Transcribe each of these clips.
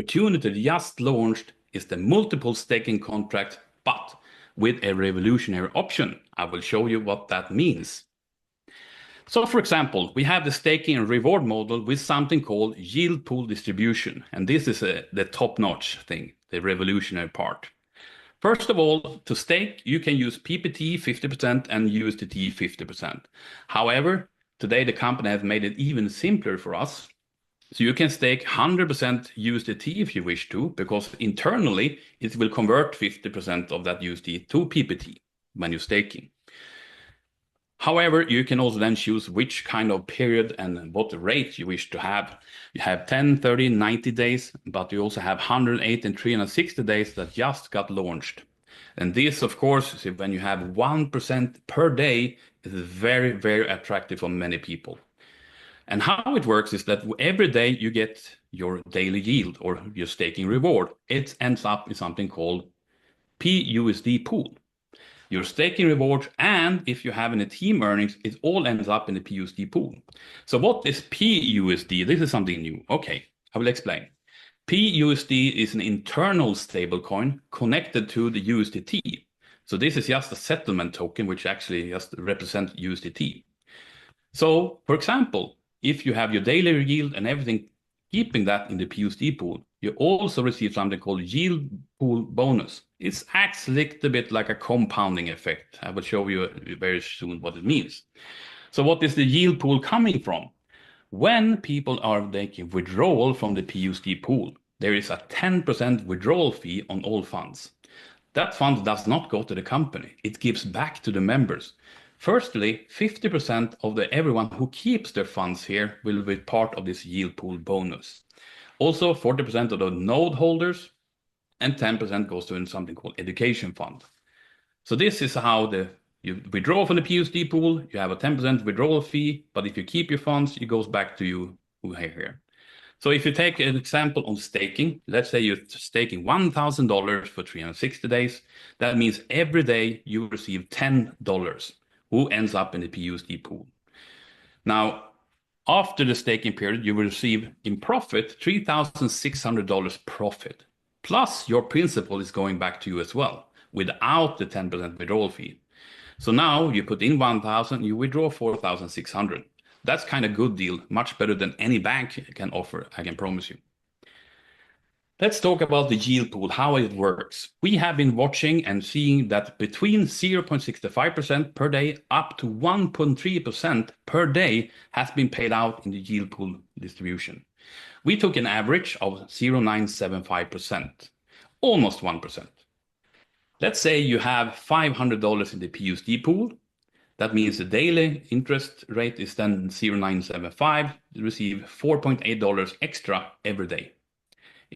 opportunity just launched is the multiple staking contract, but with a revolutionary option. I will show you what that means. So for example, we have the staking and reward model with something called yield pool distribution. And this is the top-notch thing, the revolutionary part. First of all, to stake, you can use PPT 50% and USDT 50%. However, today the company has made it even simpler for us. So you can stake 100% USDT if you wish to, because internally it will convert 50% of that USD to PPT when you're staking. However, you can also then choose which kind of period and what rate you wish to have. You have 10, 30, 90 days, but you also have 108 and 360 days that just got launched. And this, of course, when you have 1% per day, is very, very attractive for many people. And how it works is that every day you get your daily yield or your staking reward. It ends up in something called PUSD pool. Your staking reward, and if you have any team earnings, it all ends up in the PUSD pool. So what is PUSD? This is something new. Okay, I will explain. PUSD is an internal stablecoin connected to the USDT. So this is just a settlement token, which actually just represents USDT. So for example, if you have your daily yield and everything, keeping that in the PUSD pool, you also receive something called yield pool bonus. It's actually a little bit like a compounding effect. I will show you very soon what it means. So what is the yield pool coming from? When people are making withdrawal from the PUSD pool, there is a 10% withdrawal fee on all funds. That fund does not go to the company. It gives back to the members. Firstly, 50% of everyone who keeps their funds here will be part of this yield pool bonus. Also, 40% of the node holders and 10% goes to something called education fund. So this is how you withdraw from the PUSD pool, you have a 10% withdrawal fee, but if you keep your funds, it goes back to you who are here. So if you take an example on staking, let's say you're staking $1,000 for 360 days, that means every day you receive $10 who ends up in the PUSD pool. Now, after the staking period, you will receive in profit $3,600 profit. Plus your principal is going back to you as well, without the 10% withdrawal fee. So now you put in 1,000, you withdraw 4,600. That's kind of good deal, much better than any bank can offer, I can promise you. Let's talk about the yield pool, how it works. We have been watching and seeing that between 0.65% per day up to 1.3% per day has been paid out in the yield pool distribution. We took an average of 0.975%, almost 1%. Let's say you have $500 in the PUSD pool. That means the daily interest rate is then 0.975. You receive $4.8 extra every day.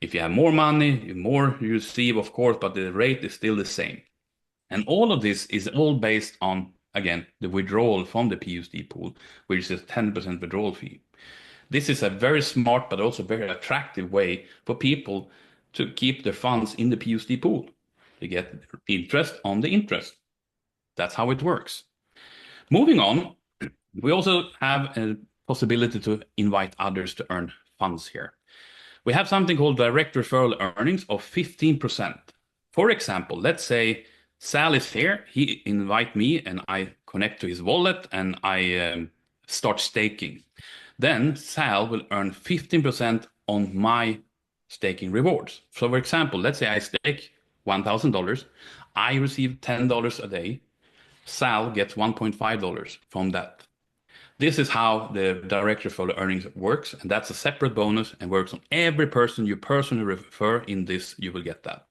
If you have more money, the more you receive, of course, but the rate is still the same. And all of this is all based on, again, the withdrawal from the PUSD pool, which is a 10% withdrawal fee. This is a very smart, but also very attractive way for people to keep their funds in the PUSD pool. They get interest on the interest. That's how it works. Moving on, we also have a possibility to invite others to earn funds here. We have something called direct referral earnings of 15%. For example, let's say Sal is here, he invite me and I connect to his wallet and I start staking. Then Sal will earn 15% on my staking rewards. So for example, let's say I stake $1,000, I receive $10 a day. Sal gets $1.5 from that. This is how the direct referral earnings works, and that's a separate bonus and works on every person you personally refer. In this, you will get that.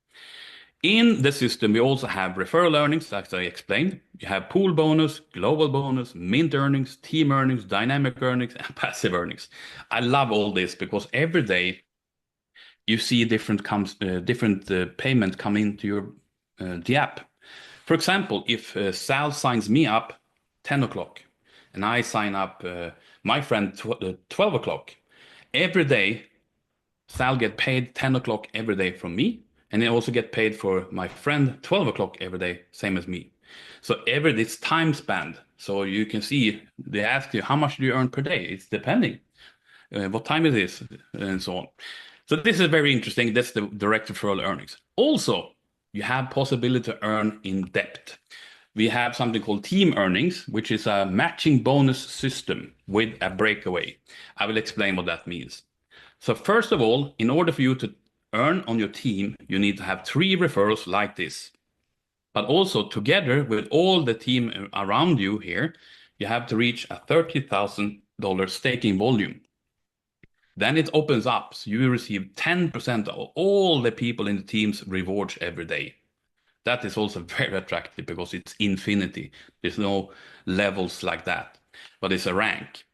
In the system, we also have referral earnings, as I explained. You have pool bonus, global bonus, mint earnings, team earnings, dynamic earnings, and passive earnings. I love all this because every day you see different payment come into the app. For example, if Sal signs me up 10 o'clock and I sign up my friend 12 o'clock, every day Sal get paid 10 o'clock every day from me, and they also get paid for my friend 12 o'clock every day, same as me. So this time span. So you can see, they ask you, how much do you earn per day? It's depending what time it is and so on. So this is very interesting. That's the direct referral earnings. Also, you have possibility to earn in depth. We have something called team earnings, which is a matching bonus system with a breakaway. I will explain what that means. So first of all, in order for you to earn on your team, you need to have 3 referrals like this. But also together with all the team around you here, you have to reach a $30,000 staking volume. Then it opens up, so you will receive 10% of all the people in the team's rewards every day. That is also very attractive because it's infinity. There's no levels like that, but it's a rank.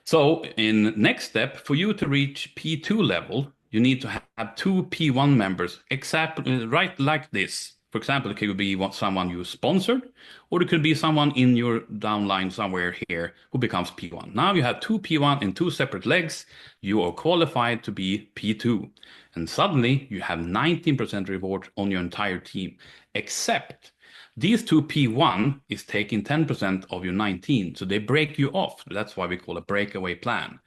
So in next step, for you to reach P2 level, you need to have 2 P1 members, exactly right like this. For example, it could be someone you sponsored, or it could be someone in your downline somewhere here who becomes P1. Now you have 2 P1 in 2 separate legs. You are qualified to be P2. And suddenly you have 19% reward on your entire team, except these 2 P1 is taking 10% of your 19, so they break you off. That's why we call a breakaway plan.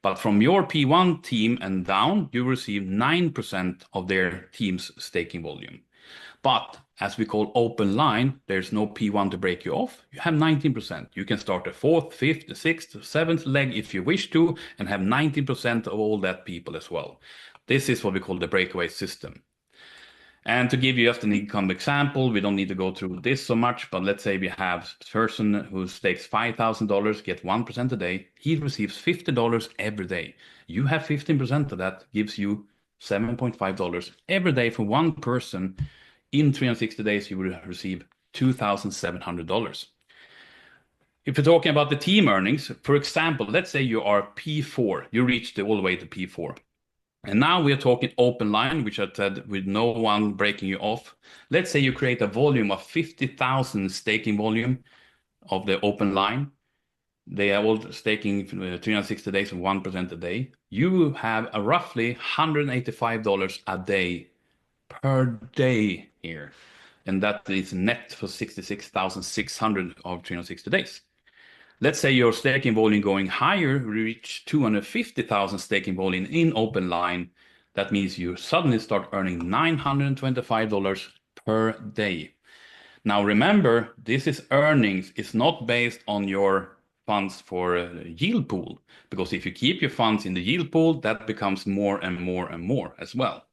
But from your P1 team and down, you receive 9% of their team's staking volume. But as we call open line, there's no P1 to break you off. You have 19%. You can start the 4th, 5th, 6th, 7th leg if you wish to, and have 19% of all that people as well. This is what we call the breakaway system. And to give you just an income example, we don't need to go through this so much, but let's say we have a person who stakes $5,000, get 1% a day. He receives $50 every day. You have 15% of that, gives you $7.5 every day for one person. In 360 days, you will receive $2,700. If you're talking about the team earnings, for example, let's say you are P4, you reached all the way to P4. And now we are talking open line, which I said with no one breaking you off. Let's say you create a volume of 50,000 staking volume of the open line. They are all staking 360 days of 1% a day. You have a roughly $185 a day per day here. And that is net for 66,600 of 360 days. Let's say your staking volume going higher, reach 250,000 staking volume in open line. That means you suddenly start earning $925 per day. Now remember, this is earnings. It's not based on your funds for a yield pool, because if you keep your funds in the yield pool, that becomes more and more and more as well.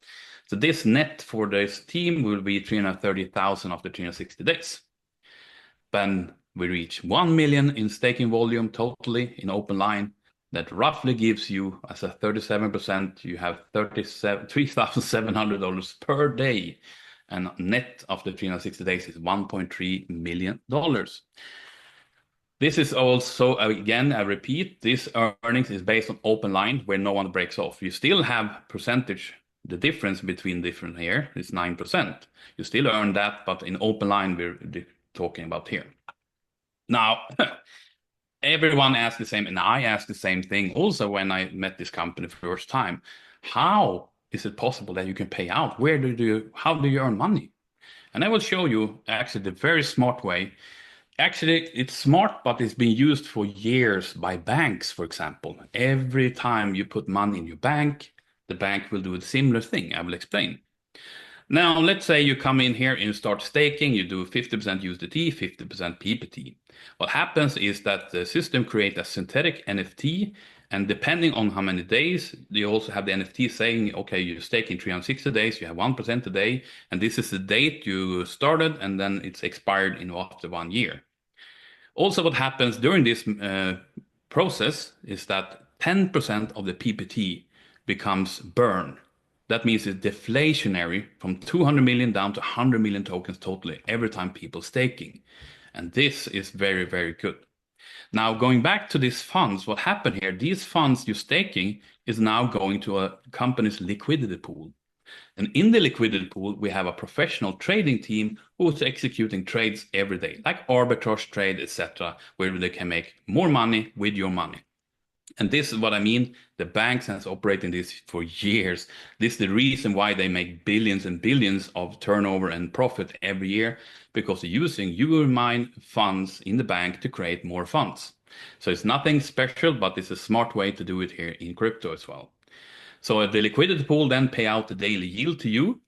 So this net for this team will be 330,000 after 360 days. Then we reach 1 million in staking volume totally in open line. That roughly gives you, as a 37%, you have $3,700 per day. And net after 360 days is $1.3 million. This is also, again, I repeat, this earnings is based on open line where no one breaks off. You still have percentage. The difference between different here is 9%. You still earn that, but in open line, we're talking about here. Now, everyone asked the same, and I asked the same thing also when I met this company for the first time. How is it possible that you can pay out? How do you earn money? And I will show you actually the very smart way. Actually, it's smart, but it's been used for years by banks, for example. Every time you put money in your bank, the bank will do a similar thing. I will explain. Now, let's say you come in here and start staking, you do 50% USDT, 50% PPT. What happens is that the system creates a synthetic NFT, and depending on how many days, you also have the NFT saying, okay, you stake in 360 days, you have 1% a day, and this is the date you started, and then it's expired in after 1 year. Also, what happens during this process is that 10% of the PPT becomes burn. That means it's deflationary from 200 million down to 100 million tokens totally every time people staking. And this is very, very good. Now, going back to these funds, what happened here, these funds you're staking is now going to a company's liquidity pool. And in the liquidity pool, we have a professional trading team who's executing trades every day, like arbitrage trade, etc., where they can make more money with your money. And this is what I mean. The banks has operating this for years. This is the reason why they make billions and billions of turnover and profit every year, because they're using your mine funds in the bank to create more funds. So it's nothing special, but it's a smart way to do it here in crypto as well. So the liquidity pool then pay out the daily yield to you.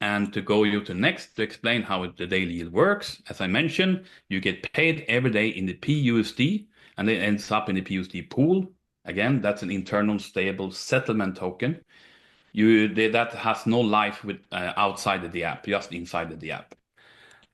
And to go you to next to explain how the daily yield works, as I mentioned, you get paid every day in the PUSD, and it ends up in the PUSD pool. Again, that's an internal stable settlement token. That has no life with outside the app, just inside the app.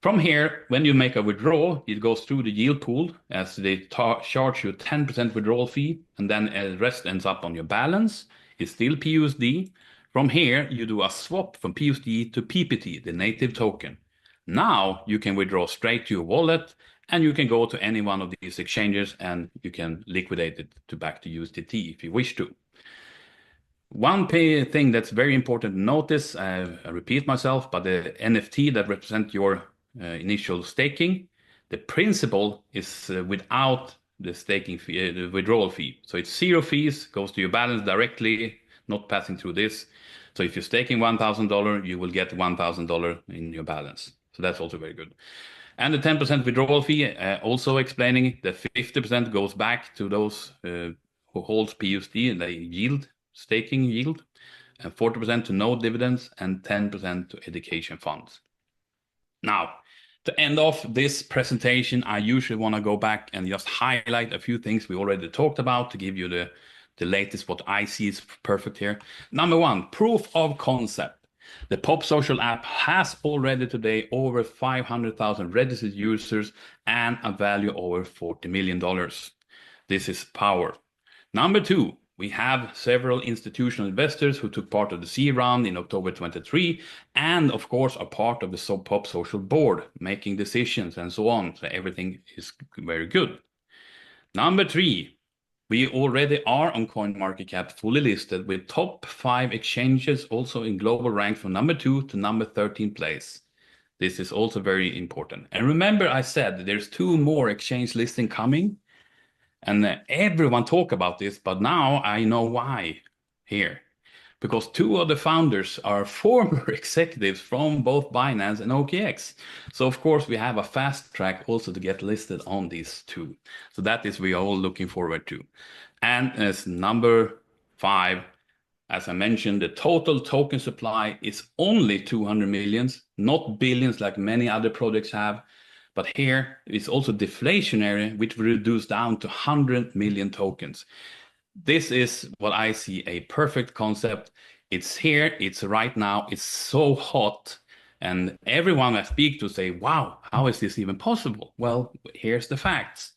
From here, when you make a withdrawal, it goes through the yield pool as they charge you a 10% withdrawal fee, and then the rest ends up on your balance. It's still PUSD. From here, you do a swap from PUSD to PPT, the native token. Now you can withdraw straight to your wallet, and you can go to any one of these exchanges and you can liquidate it to back to USDT if you wish to. One thing that's very important to notice, I repeat myself, but the NFT that represent your initial staking, the principal is without the staking fee, the withdrawal fee. So it's zero fees, goes to your balance directly, not passing through this. So if you're staking $1,000, you will get $1,000 in your balance. So that's also very good. And the 10% withdrawal fee, also explaining that 50% goes back to those who holds PUSD and they yield, staking yield, and 40% to no dividends, and 10% to education funds. Now, to end off this presentation, I usually want to go back and just highlight a few things we already talked about to give you the latest, what I see is perfect here. Number one, proof of concept. The Pop Social app has already today over 500,000 registered users and a value over $40 million. This is power. Number two, we have several institutional investors who took part of the C round in October 23, and of course are part of the Pop Social board, making decisions and so on. So everything is very good. Number three, we already are on CoinMarketCap fully listed with top 5 exchanges, also in global rank from number 2 to number 13 place. This is also very important. And remember, I said there's 2 more exchange listing coming. And everyone talk about this, but now I know why here. Because 2 of the founders are former executives from both Binance and OKX. So of course we have a fast track also to get listed on these 2. So that is we are all looking forward to. And as number 5, as I mentioned, the total token supply is only 200 millions, not billions like many other projects have. But here it's also deflationary, which will reduce down to 100 million tokens. This is what I see a perfect concept. It's here, it's right now, it's so hot. And everyone I speak to say, wow, how is this even possible? Well, here's the facts.